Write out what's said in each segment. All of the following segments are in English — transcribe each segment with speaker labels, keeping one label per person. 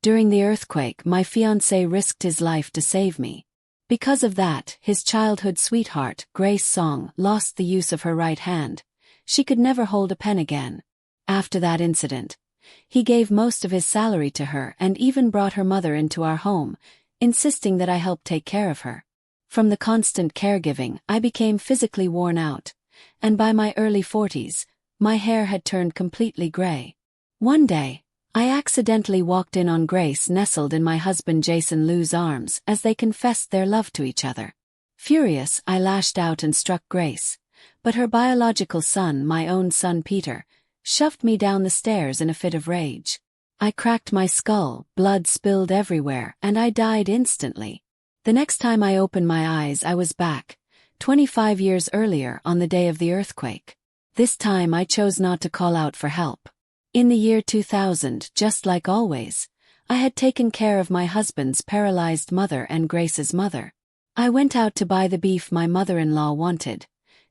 Speaker 1: During the earthquake, my fiancé risked his life to save me. Because of that, his childhood sweetheart, Grace Song, lost the use of her right hand. She could never hold a pen again. After that incident, he gave most of his salary to her and even brought her mother into our home, insisting that I help take care of her. From the constant caregiving, I became physically worn out, and by my early 40s, my hair had turned completely gray. One day, I accidentally walked in on Grace nestled in my husband Jason Liu's arms as they confessed their love to each other. Furious, I lashed out and struck Grace, but her biological son, my own son Peter, shoved me down the stairs in a fit of rage. I cracked my skull, blood spilled everywhere, and I died instantly. The next time I opened my eyes, I was back, 25 years earlier on the day of the earthquake. This time I chose not to call out for help. In the year 2000, just like always, I had taken care of my husband's paralyzed mother and Grace's mother. I went out to buy the beef my mother-in-law wanted,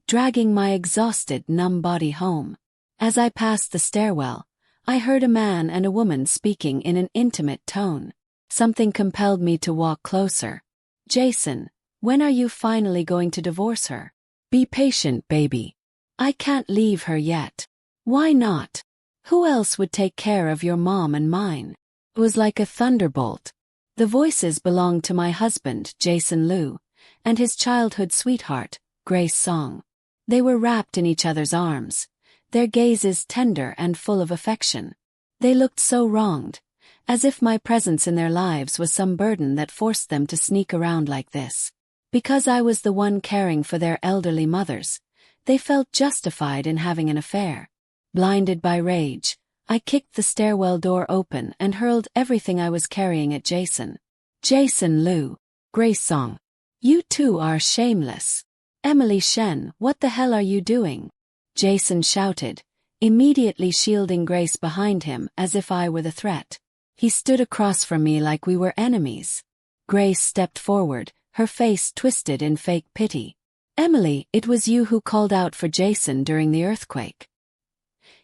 Speaker 1: dragging my exhausted, numb body home. As I passed the stairwell, I heard a man and a woman speaking in an intimate tone. Something compelled me to walk closer. "Jason, when are you finally going to divorce her? Be patient, baby. I can't leave her yet." "Why not? Who else would take care of your mom and mine?" It was like a thunderbolt. The voices belonged to my husband, Jason Liu, and his childhood sweetheart, Grace Song. They were wrapped in each other's arms, their gazes tender and full of affection. They looked so wronged, as if my presence in their lives was some burden that forced them to sneak around like this. Because I was the one caring for their elderly mothers, they felt justified in having an affair. Blinded by rage, I kicked the stairwell door open and hurled everything I was carrying at Jason. "Jason Liu, Grace Song, you two are shameless. Emily Shen, what the hell are you doing?" Jason shouted, immediately shielding Grace behind him as if I were the threat. He stood across from me like we were enemies. Grace stepped forward, her face twisted in fake pity. "Emily, it was you who called out for Jason during the earthquake.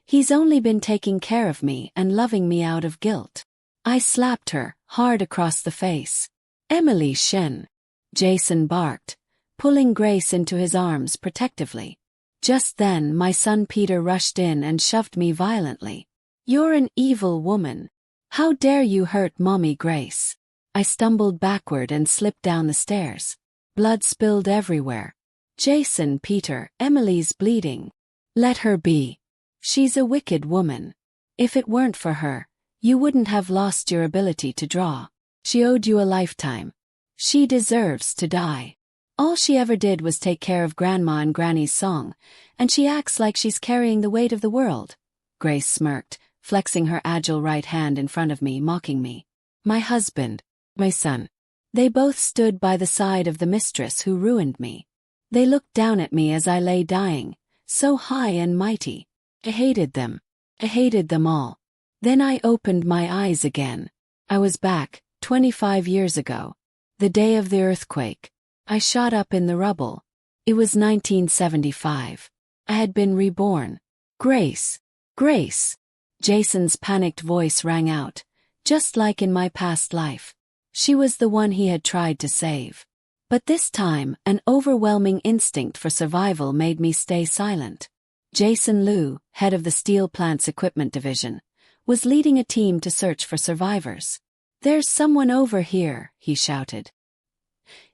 Speaker 1: He's only been taking care of me and loving me out of guilt." I slapped her, hard across the face. "Emily Shen," Jason barked, pulling Grace into his arms protectively. Just then my son Peter rushed in and shoved me violently. "You're an evil woman. How dare you hurt Mommy Grace?" I stumbled backward and slipped down the stairs. Blood spilled everywhere. "Jason, Peter, Emily's bleeding. Let her be. She's a wicked woman. If it weren't for her, you wouldn't have lost your ability to draw. She owed you a lifetime. She deserves to die. All she ever did was take care of Grandma and Granny's Song, and she acts like she's carrying the weight of the world." Grace smirked, flexing her agile right hand in front of me, mocking me. "My husband, my son. They both stood by the side of the mistress who ruined me. They looked down at me as I lay dying, so high and mighty. I hated them. I hated them all. Then I opened my eyes again. I was back, 25 years ago. The day of the earthquake. I shot up in the rubble. It was 1975. I had been reborn. Grace. Grace. Jason's panicked voice rang out, just like in my past life. She was the one he had tried to save. But this time, an overwhelming instinct for survival made me stay silent. Jason Liu, head of the steel plant's equipment division, was leading a team to search for survivors. "There's someone over here," he shouted.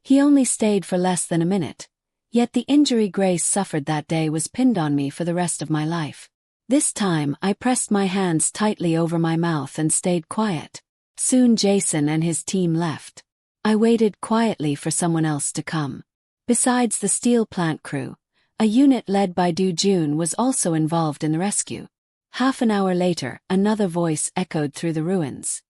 Speaker 1: He only stayed for less than a minute, yet the injury Grace suffered that day was pinned on me for the rest of my life. This time I pressed my hands tightly over my mouth and stayed quiet. Soon Jason and his team left. I waited quietly for someone else to come. Besides the steel plant crew, a unit led by Du Jun was also involved in the rescue. Half an hour later, another voice echoed through the ruins.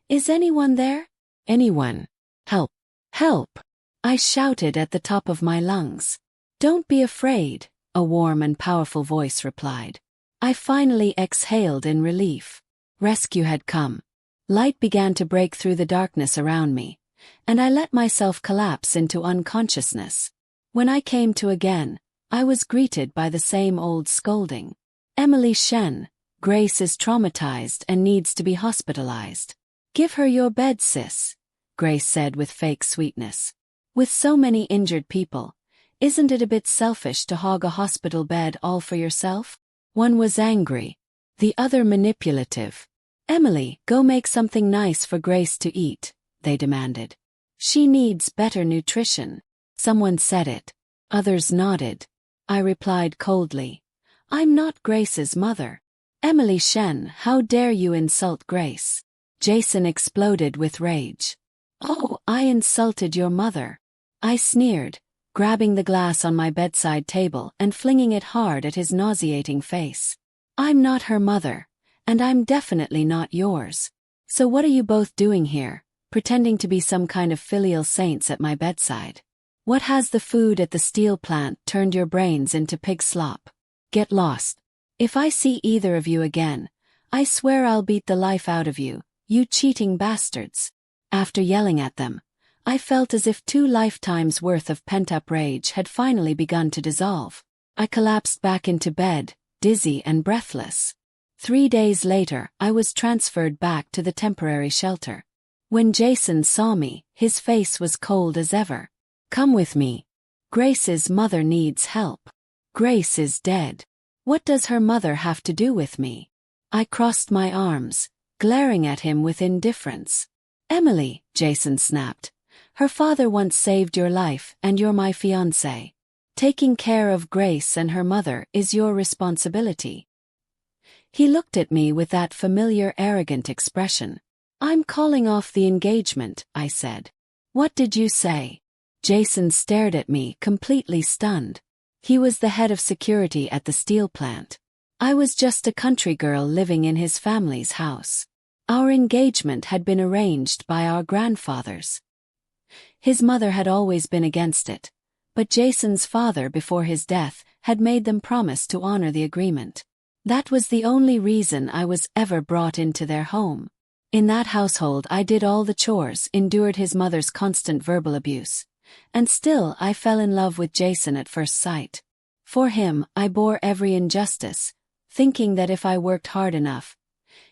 Speaker 1: "Is anyone there? Anyone? Help! Help!" I shouted at the top of my lungs. "Don't be afraid," a warm and powerful voice replied. I finally exhaled in relief. Rescue had come. Light began to break through the darkness around me, and I let myself collapse into unconsciousness. When I came to again, I was greeted by the same old scolding. "Emily Shen, Grace is traumatized and needs to be hospitalized. Give her your bed, sis, Grace said with fake sweetness. With so many injured people, isn't it a bit selfish to hog a hospital bed all for yourself? One was angry, the other manipulative. Emily, go make something nice for Grace to eat, they demanded. She needs better nutrition. Someone said it. Others nodded. I replied coldly. I'm not Grace's mother. Emily Shen, how dare you insult Grace? Jason exploded with rage. Oh, I insulted your mother. I sneered, grabbing the glass on my bedside table and flinging it hard at his nauseating face. I'm not her mother, and I'm definitely not yours. So what are you both doing here, pretending to be some kind of filial saints at my bedside? What has the food at the steel plant turned your brains into pig slop? Get lost. If I see either of you again, I swear I'll beat the life out of you, you cheating bastards. After yelling at them, I felt as if 2 lifetimes' worth of pent-up rage had finally begun to dissolve. I collapsed back into bed, dizzy and breathless. 3 days later, I was transferred back to the temporary shelter. When Jason saw me, his face was cold as ever. Come with me. Grace's mother needs help. Grace is dead. What does her mother have to do with me? I crossed my arms, glaring at him with indifference. Emily, Jason snapped. Her father once saved your life and you're my fiancé. Taking care of Grace and her mother is your responsibility. He looked at me with that familiar arrogant expression. I'm calling off the engagement, I said. What did you say? Jason stared at me, completely stunned. He was the head of security at the steel plant. I was just a country girl living in his family's house. Our engagement had been arranged by our grandfathers. His mother had always been against it, but Jason's father before his death had made them promise to honor the agreement. That was the only reason I was ever brought into their home. In that household I did all the chores, endured his mother's constant verbal abuse. And still I fell in love with Jason at first sight. For him, I bore every injustice, thinking that if I worked hard enough,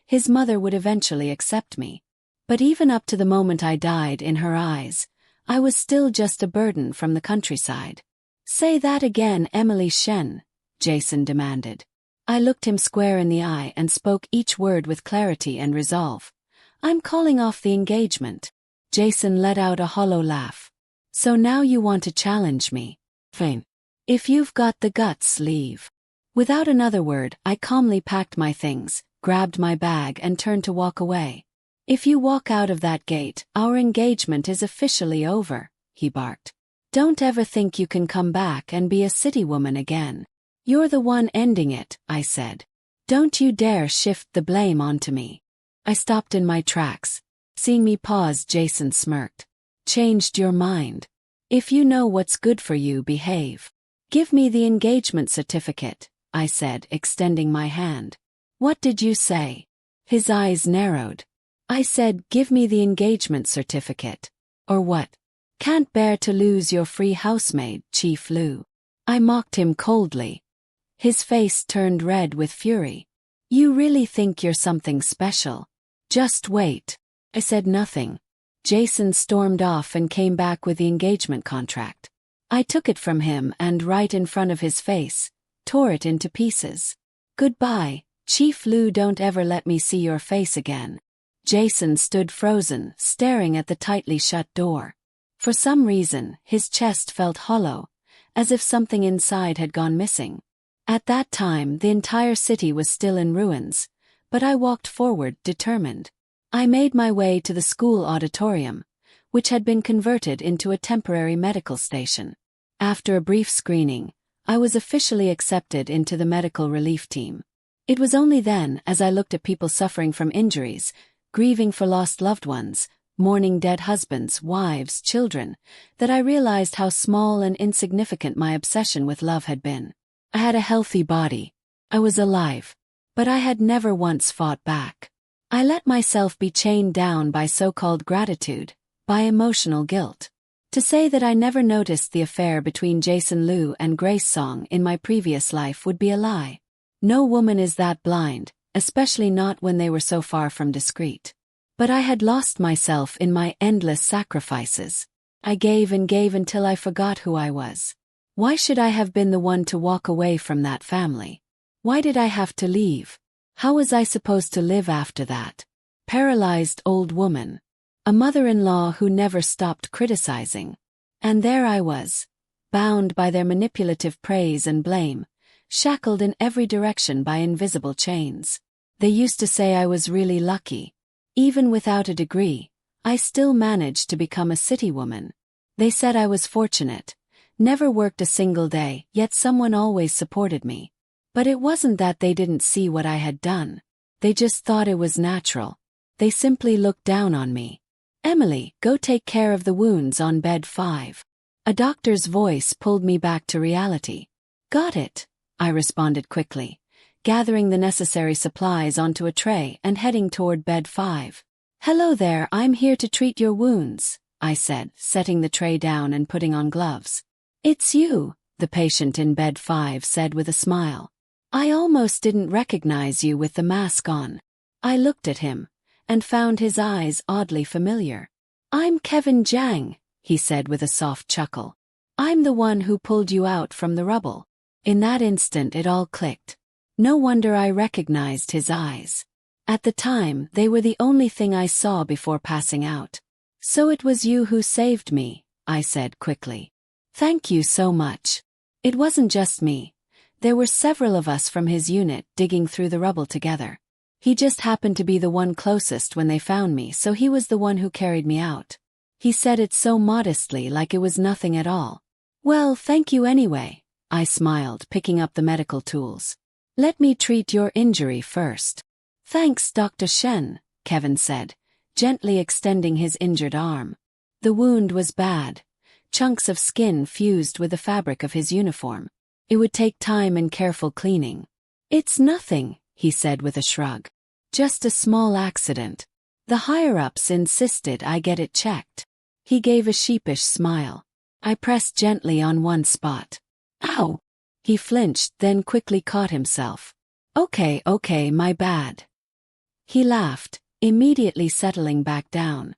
Speaker 1: his mother would eventually accept me. But even up to the moment I died in her eyes, I was still just a burden from the countryside. Say that again, Emily Shen, Jason demanded. I looked him square in the eye and spoke each word with clarity and resolve. I'm calling off the engagement. Jason let out a hollow laugh. So now you want to challenge me? Fine. If you've got the guts, leave. Without another word, I calmly packed my things, grabbed my bag and turned to walk away. If you walk out of that gate, our engagement is officially over, he barked. Don't ever think you can come back and be a city woman again. You're the one ending it, I said. Don't you dare shift the blame onto me. I stopped in my tracks. Seeing me pause, Jason smirked. Changed your mind. If you know what's good for you, behave. Give me the engagement certificate, I said, extending my hand. What did you say? His eyes narrowed. I said, give me the engagement certificate. Or what? Can't bear to lose your free housemaid, Chief Lu. I mocked him coldly. His face turned red with fury. You really think you're something special? Just wait. I said nothing. Jason stormed off and came back with the engagement contract. I took it from him and, right in front of his face, tore it into pieces. Goodbye, Chief Lu, don't ever let me see your face again. Jason stood frozen, staring at the tightly shut door. For some reason, his chest felt hollow, as if something inside had gone missing. At that time, the entire city was still in ruins, but I walked forward, determined. I made my way to the school auditorium, which had been converted into a temporary medical station. After a brief screening, I was officially accepted into the medical relief team. It was only then, as I looked at people suffering from injuries, grieving for lost loved ones, mourning dead husbands, wives, children, that I realized how small and insignificant my obsession with love had been. I had a healthy body. I was alive. But I had never once fought back. I let myself be chained down by so-called gratitude, by emotional guilt. To say that I never noticed the affair between Jason Lu and Grace Song in my previous life would be a lie. No woman is that blind, especially not when they were so far from discreet. But I had lost myself in my endless sacrifices. I gave and gave until I forgot who I was. Why should I have been the one to walk away from that family? Why did I have to leave? How was I supposed to live after that? Paralyzed old woman. A mother-in-law who never stopped criticizing. And there I was, bound by their manipulative praise and blame, shackled in every direction by invisible chains. They used to say I was really lucky. Even without a degree, I still managed to become a city woman. They said I was fortunate, never worked a single day, yet someone always supported me. But it wasn't that they didn't see what I had done. They just thought it was natural. They simply looked down on me. Emily, go take care of the wounds on bed 5. A doctor's voice pulled me back to reality. Got it, I responded quickly, gathering the necessary supplies onto a tray and heading toward bed 5. Hello there, I'm here to treat your wounds, I said, setting the tray down and putting on gloves. It's you, the patient in bed 5 said with a smile. I almost didn't recognize you with the mask on. I looked at him, and found his eyes oddly familiar. I'm Kevin Jiang, he said with a soft chuckle. I'm the one who pulled you out from the rubble. In that instant it all clicked. No wonder I recognized his eyes. At the time, they were the only thing I saw before passing out. So it was you who saved me, I said quickly. Thank you so much. It wasn't just me. There were several of us from his unit digging through the rubble together. He just happened to be the one closest when they found me, so he was the one who carried me out. He said it so modestly, like it was nothing at all. Well, thank you anyway, I smiled, picking up the medical tools. Let me treat your injury first. Thanks, Dr. Shen, Kevin said, gently extending his injured arm. The wound was bad. Chunks of skin fused with the fabric of his uniform. It would take time and careful cleaning. It's nothing, he said with a shrug. Just a small accident. The higher-ups insisted I get it checked. He gave a sheepish smile. I pressed gently on one spot. Ow! He flinched, then quickly caught himself. Okay, my bad. He laughed, immediately settling back down.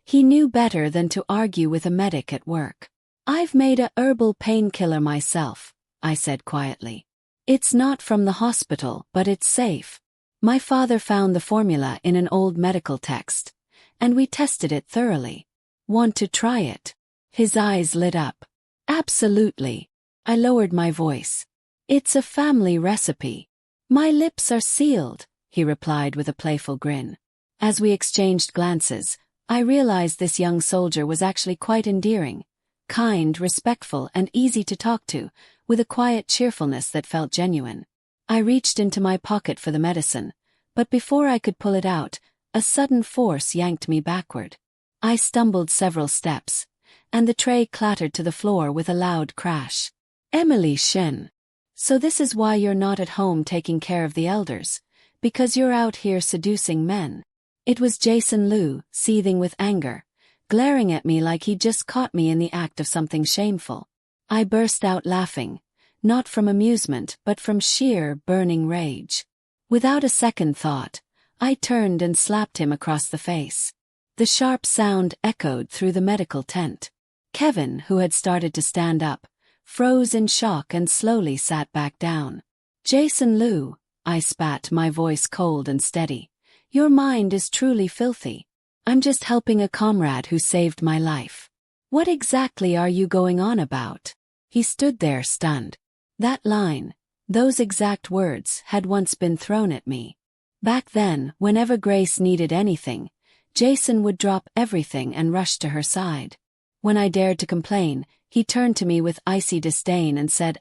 Speaker 1: He knew better than to argue with a medic at work. I've made a herbal painkiller myself, I said quietly. It's not from the hospital, but it's safe. My father found the formula in an old medical text, and we tested it thoroughly. Want to try it? His eyes lit up. Absolutely. I lowered my voice. It's a family recipe. My lips are sealed, he replied with a playful grin. As we exchanged glances, I realized this young soldier was actually quite endearing, kind, respectful, and easy to talk to, with a quiet cheerfulness that felt genuine. I reached into my pocket for the medicine, but before I could pull it out, a sudden force yanked me backward. I stumbled several steps, and the tray clattered to the floor with a loud crash. Emily Shen. So this is why you're not at home taking care of the elders, because you're out here seducing men. It was Jason Liu, seething with anger, glaring at me like he'd just caught me in the act of something shameful. I burst out laughing, not from amusement but from sheer, burning rage. Without a second thought, I turned and slapped him across the face. The sharp sound echoed through the medical tent. Kevin, who had started to stand up, froze in shock and slowly sat back down. Jason Liu, I spat, my voice cold and steady. Your mind is truly filthy. I'm just helping a comrade who saved my life. What exactly are you going on about? He stood there stunned. That line, those exact words, had once been thrown at me. Back then, whenever Grace needed anything, Jason would drop everything and rush to her side. When I dared to complain, he turned to me with icy disdain and said,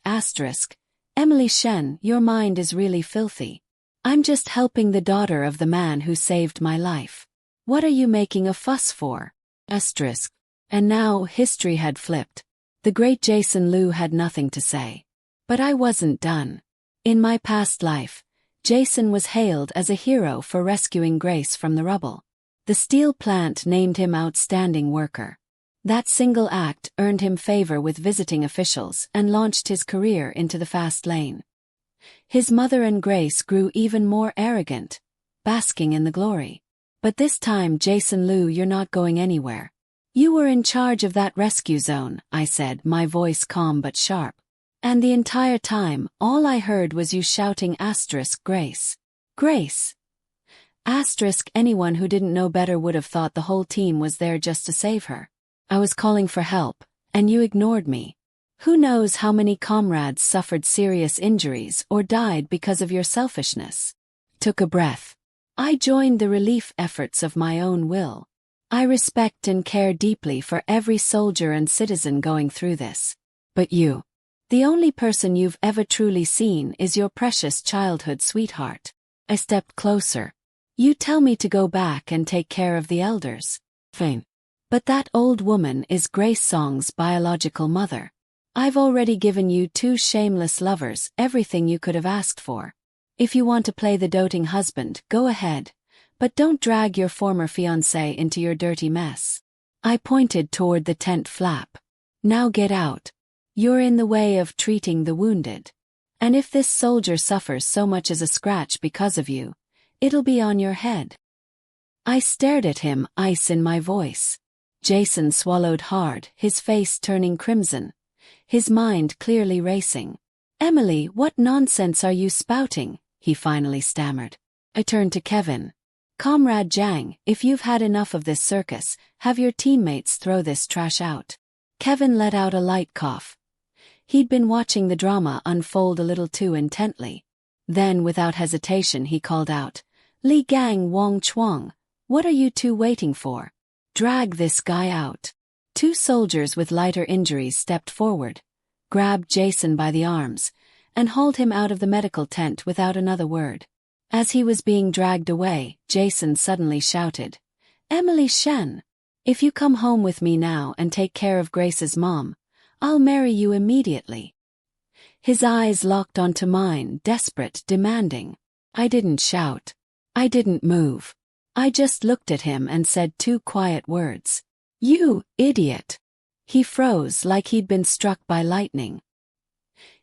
Speaker 1: Emily Shen, your mind is really filthy. I'm just helping the daughter of the man who saved my life. What are you making a fuss for? And now history had flipped. The great Jason Liu had nothing to say. But I wasn't done. In my past life, Jason was hailed as a hero for rescuing Grace from the rubble. The steel plant named him outstanding worker. That single act earned him favor with visiting officials and launched his career into the fast lane. His mother and Grace grew even more arrogant, basking in the glory. But this time, Jason Liu, you're not going anywhere. You were in charge of that rescue zone, I said, my voice calm but sharp. And the entire time, all I heard was you shouting Grace. Grace. Anyone who didn't know better would have thought the whole team was there just to save her. I was calling for help, and you ignored me. Who knows how many comrades suffered serious injuries or died because of your selfishness? Took a breath. I joined the relief efforts of my own will. I respect and care deeply for every soldier and citizen going through this. But you, the only person you've ever truly seen is your precious childhood sweetheart. I stepped closer. You tell me to go back and take care of the elders. Fine. But that old woman is Grace Song's biological mother. I've already given you two shameless lovers everything you could have asked for. If you want to play the doting husband, go ahead. But don't drag your former fiancé into your dirty mess. I pointed toward the tent flap. Now get out. You're in the way of treating the wounded. And if this soldier suffers so much as a scratch because of you, it'll be on your head. I stared at him, ice in my voice. Jason swallowed hard, his face turning crimson, his mind clearly racing. Emily, what nonsense are you spouting? He finally stammered. I turned to Kevin. Comrade Zhang, if you've had enough of this circus, have your teammates throw this trash out. Kevin let out a light cough. He'd been watching the drama unfold a little too intently. Then, without hesitation, he called out, Li Gang Wong Chuang, what are you two waiting for? Drag this guy out. Two soldiers with lighter injuries stepped forward, grabbed Jason by the arms, and hauled him out of the medical tent without another word. As he was being dragged away, Jason suddenly shouted, Emily Shen, if you come home with me now and take care of Grace's mom, I'll marry you immediately. His eyes locked onto mine, desperate, demanding. I didn't shout. I didn't move. I just looked at him and said two quiet words. You idiot. He froze like he'd been struck by lightning.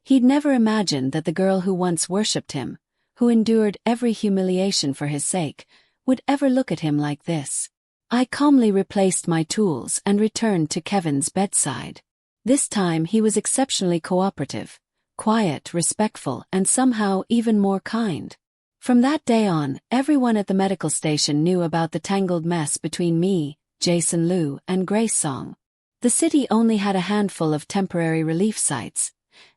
Speaker 1: He'd never imagined that the girl who once worshipped him, who endured every humiliation for his sake, would ever look at him like this. I calmly replaced my tools and returned to Kevin's bedside. This time he was exceptionally cooperative, quiet, respectful, and somehow even more kind. From that day on, everyone at the medical station knew about the tangled mess between me, Jason Liu, and Grace Song. The city only had a handful of temporary relief sites,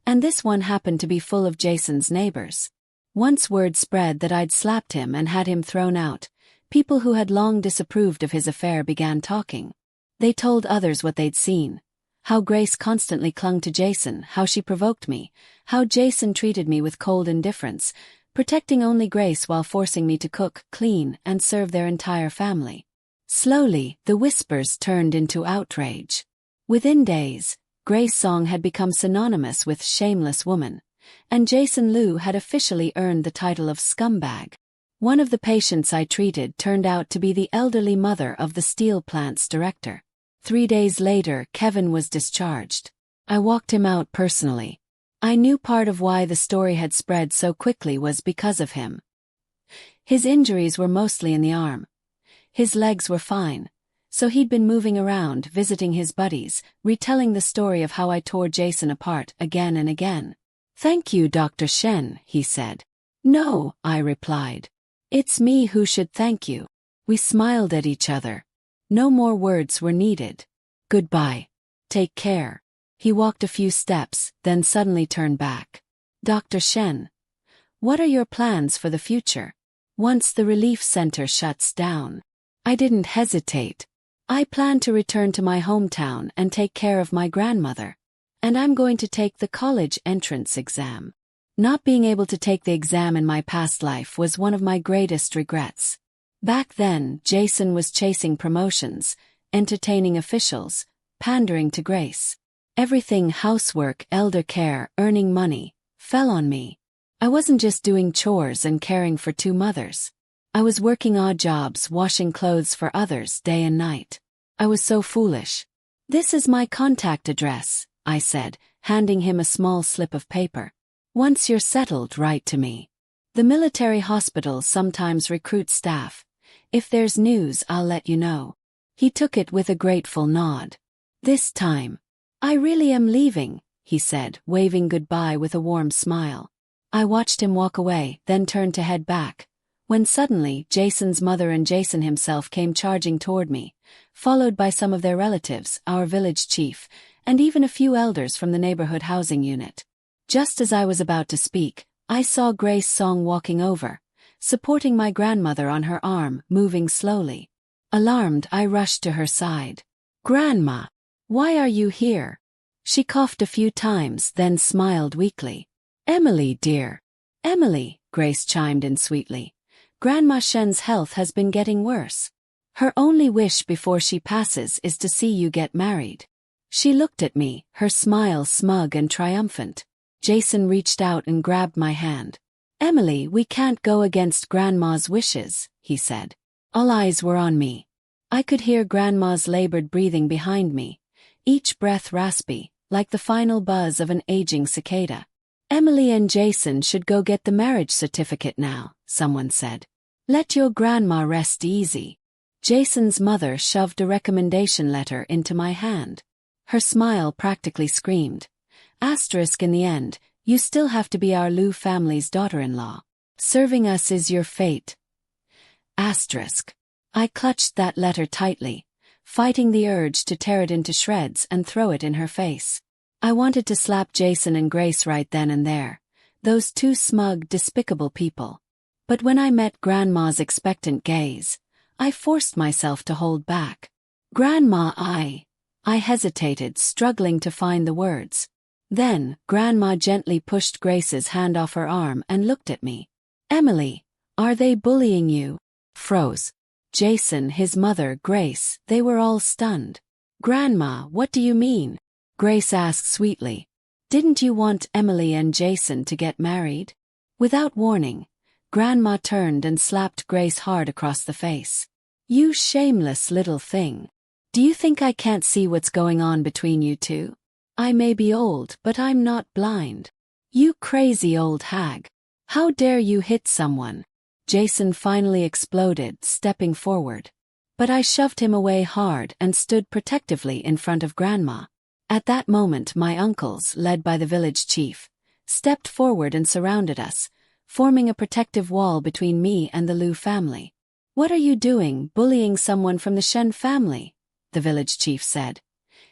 Speaker 1: and this one happened to be full of Jason's neighbors. Once word spread that I'd slapped him and had him thrown out, people who had long disapproved of his affair began talking. They told others what they'd seen. How Grace constantly clung to Jason, how she provoked me, how Jason treated me with cold indifference, protecting only Grace while forcing me to cook, clean, and serve their entire family. Slowly, the whispers turned into outrage. Within days, Grace Song had become synonymous with shameless woman, and Jason Liu had officially earned the title of scumbag. One of the patients I treated turned out to be the elderly mother of the steel plant's director. 3 days later, Kevin was discharged. I walked him out personally. I knew part of why the story had spread so quickly was because of him. His injuries were mostly in the arm. His legs were fine, so he'd been moving around, visiting his buddies, retelling the story of how I tore Jason apart again and again. Thank you, Dr. Shen, he said. No, I replied. It's me who should thank you. We smiled at each other. No more words were needed. Goodbye. Take care. He walked a few steps, then suddenly turned back. Dr. Shen, what are your plans for the future? Once the relief center shuts down. I didn't hesitate. I plan to return to my hometown and take care of my grandmother. And I'm going to take the college entrance exam. Not being able to take the exam in my past life was one of my greatest regrets. Back then, Jason was chasing promotions, entertaining officials, pandering to Grace. Everything, housework, elder care, earning money, fell on me. I wasn't just doing chores and caring for two mothers. I was working odd jobs, washing clothes for others day and night. I was so foolish. This is my contact address, I said, handing him a small slip of paper. Once you're settled, write to me. The military hospitals sometimes recruit staff. If there's news, I'll let you know. He took it with a grateful nod. This time. I really am leaving, he said, waving goodbye with a warm smile. I watched him walk away, then turned to head back, when suddenly Jason's mother and Jason himself came charging toward me, followed by some of their relatives, our village chief, and even a few elders from the neighborhood housing unit. Just as I was about to speak, I saw Grace Song walking over, supporting my grandmother on her arm, moving slowly. Alarmed, I rushed to her side. "Grandma! Why are you here?" She coughed a few times, then smiled weakly. "Emily, dear." "Emily," Grace chimed in sweetly. "Grandma Shen's health has been getting worse. Her only wish before she passes is to see you get married." She looked at me, her smile smug and triumphant. Jason reached out and grabbed my hand. "Emily, we can't go against Grandma's wishes," he said. All eyes were on me. I could hear Grandma's labored breathing behind me, each breath raspy, like the final buzz of an aging cicada. "Emily and Jason should go get the marriage certificate now," someone said. "Let your grandma rest easy." Jason's mother shoved a recommendation letter into my hand. Her smile practically screamed. Asterisk in the end, you still have to be our Liu family's daughter-in-law. Serving us is your fate. Asterisk. I clutched that letter tightly, fighting the urge to tear it into shreds and throw it in her face. I wanted to slap Jason and Grace right then and there, those two smug, despicable people. But when I met Grandma's expectant gaze, I forced myself to hold back. "Grandma, I hesitated, struggling to find the words. Then, Grandma gently pushed Grace's hand off her arm and looked at me. "Emily, are they bullying you?" Froze. Jason, his mother, Grace, they were all stunned. "Grandma, what do you mean?" Grace asked sweetly. "Didn't you want Emily and Jason to get married?" Without warning, Grandma turned and slapped Grace hard across the face. "You shameless little thing. Do you think I can't see what's going on between you two? I may be old, but I'm not blind. You crazy old hag. How dare you hit someone?" Jason finally exploded, stepping forward. But I shoved him away hard and stood protectively in front of Grandma. At that moment, my uncles, led by the village chief, stepped forward and surrounded us, forming a protective wall between me and the Liu family. "What are you doing, bullying someone from the Shen family?" the village chief said,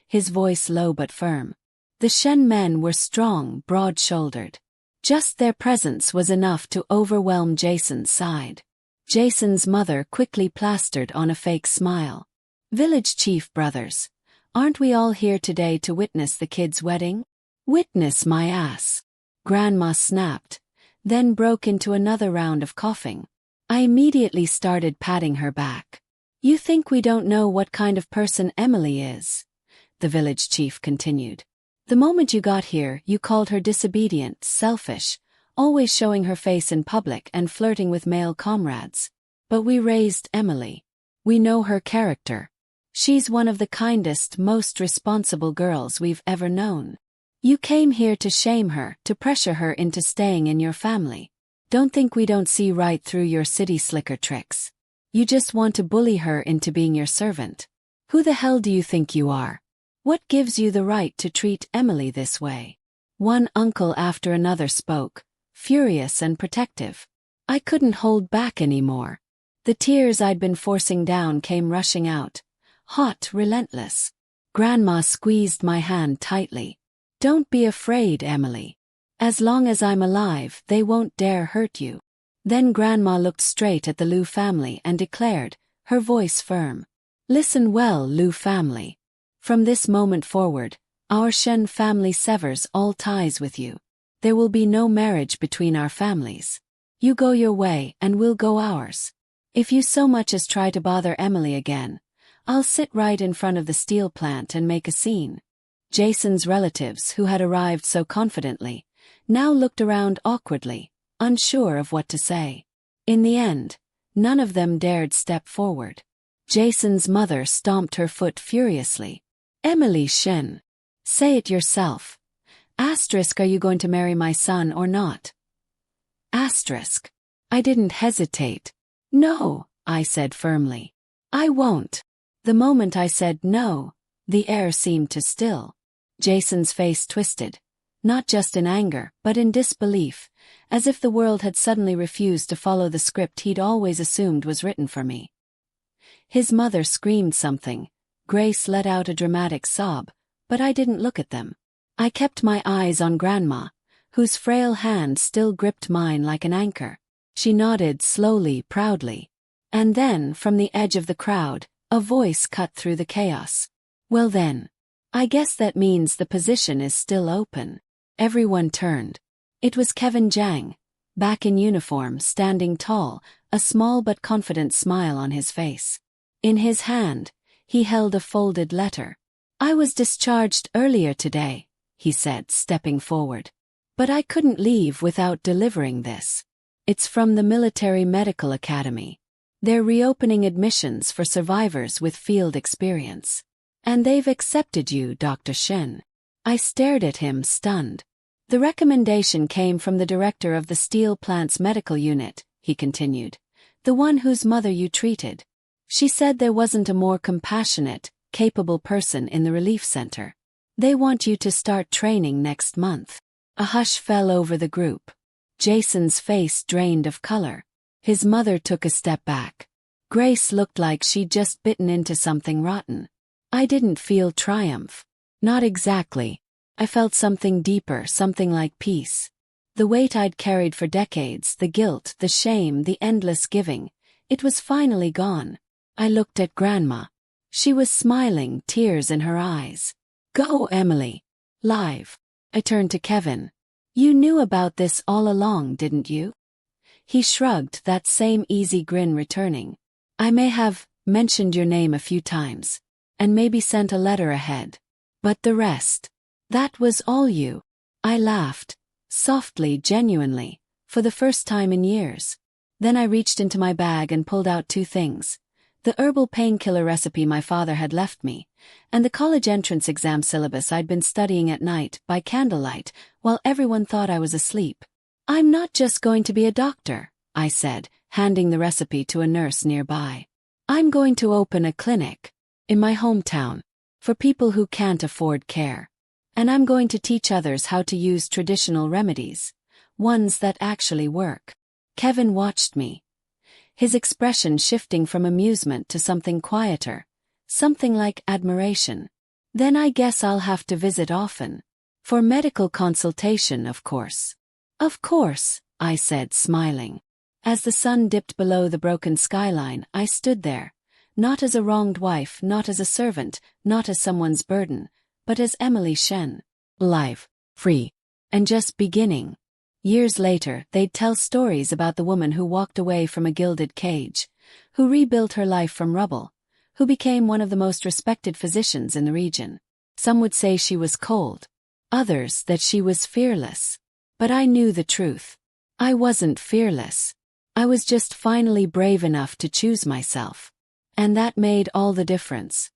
Speaker 1: his voice low but firm. The Shen men were strong, broad-shouldered. Just their presence was enough to overwhelm Jason's side. Jason's mother quickly plastered on a fake smile. "Village chief brothers, aren't we all here today to witness the kid's wedding?" "Witness my ass," Grandma snapped, then broke into another round of coughing. I immediately started patting her back. "You think we don't know what kind of person Emily is?" the village chief continued. "The moment you got here, you called her disobedient, selfish, always showing her face in public and flirting with male comrades. But we raised Emily. We know her character. She's one of the kindest, most responsible girls we've ever known. You came here to shame her, to pressure her into staying in your family. Don't think we don't see right through your city slicker tricks. You just want to bully her into being your servant. Who the hell do you think you are? What gives you the right to treat Emily this way?" One uncle after another spoke, furious and protective. I couldn't hold back anymore. The tears I'd been forcing down came rushing out, hot, relentless. Grandma squeezed my hand tightly. "Don't be afraid, Emily. As long as I'm alive, they won't dare hurt you." Then Grandma looked straight at the Liu family and declared, her voice firm. "Listen well, Liu family. From this moment forward, our Shen family severs all ties with you. There will be no marriage between our families. You go your way and we'll go ours. If you so much as try to bother Emily again, I'll sit right in front of the steel plant and make a scene." Jason's relatives, who had arrived so confidently, now looked around awkwardly, unsure of what to say. In the end, none of them dared step forward. Jason's mother stomped her foot furiously. "Emily Shen. Say it yourself. Asterisk, are you going to marry my son or not?" Asterisk. I didn't hesitate. "No, I said firmly. I won't. The moment I said no, the air seemed to still. Jason's face twisted, not just in anger, but in disbelief, as if the world had suddenly refused to follow the script he'd always assumed was written for me. His mother screamed something. Grace let out a dramatic sob, but I didn't look at them. I kept my eyes on Grandma, whose frail hand still gripped mine like an anchor. She nodded slowly, proudly. And then, from the edge of the crowd, a voice cut through the chaos. Well then, I guess that means the position is still open. Everyone turned. It was Kevin Jiang, back in uniform, standing tall, a small but confident smile on his face. In his hand, he held a folded letter. I was discharged earlier today, he said, stepping forward. But I couldn't leave without delivering this. It's from the Military Medical Academy. They're reopening admissions for survivors with field experience. And they've accepted you, Dr. Shen. I stared at him, stunned. The recommendation came from the director of the steel plant's medical unit, he continued. The one whose mother you treated. She said there wasn't a more compassionate, capable person in the relief center. They want you to start training next month. A hush fell over the group. Jason's face drained of color. His mother took a step back. Grace looked like she'd just bitten into something rotten. I didn't feel triumph. Not exactly. I felt something deeper, something like peace. The weight I'd carried for decades, the guilt, the shame, the endless giving, it was finally gone. I looked at Grandma. She was smiling, tears in her eyes. Go, Emily. Live. I turned to Kevin. You knew about this all along, didn't you? He shrugged, that same easy grin returning. I may have mentioned your name a few times, and maybe sent a letter ahead. But the rest, that was all you. I laughed, softly, genuinely, for the first time in years. Then I reached into my bag and pulled out two things. The herbal painkiller recipe my father had left me, and the college entrance exam syllabus I'd been studying at night, by candlelight, while everyone thought I was asleep. I'm not just going to be a doctor, I said, handing the recipe to a nurse nearby. I'm going to open a clinic, in my hometown, for people who can't afford care. And I'm going to teach others how to use traditional remedies, ones that actually work. Kevin watched me, his expression shifting from amusement to something quieter, something like admiration. Then I guess I'll have to visit often. For medical consultation, of course. Of course, I said, smiling. As the sun dipped below the broken skyline, I stood there, not as a wronged wife, not as a servant, not as someone's burden, but as Emily Shen. Alive, free, and just beginning. Years later, they'd tell stories about the woman who walked away from a gilded cage, who rebuilt her life from rubble, who became one of the most respected physicians in the region. Some would say she was cold, others that she was fearless. But I knew the truth. I wasn't fearless. I was just finally brave enough to choose myself. And that made all the difference.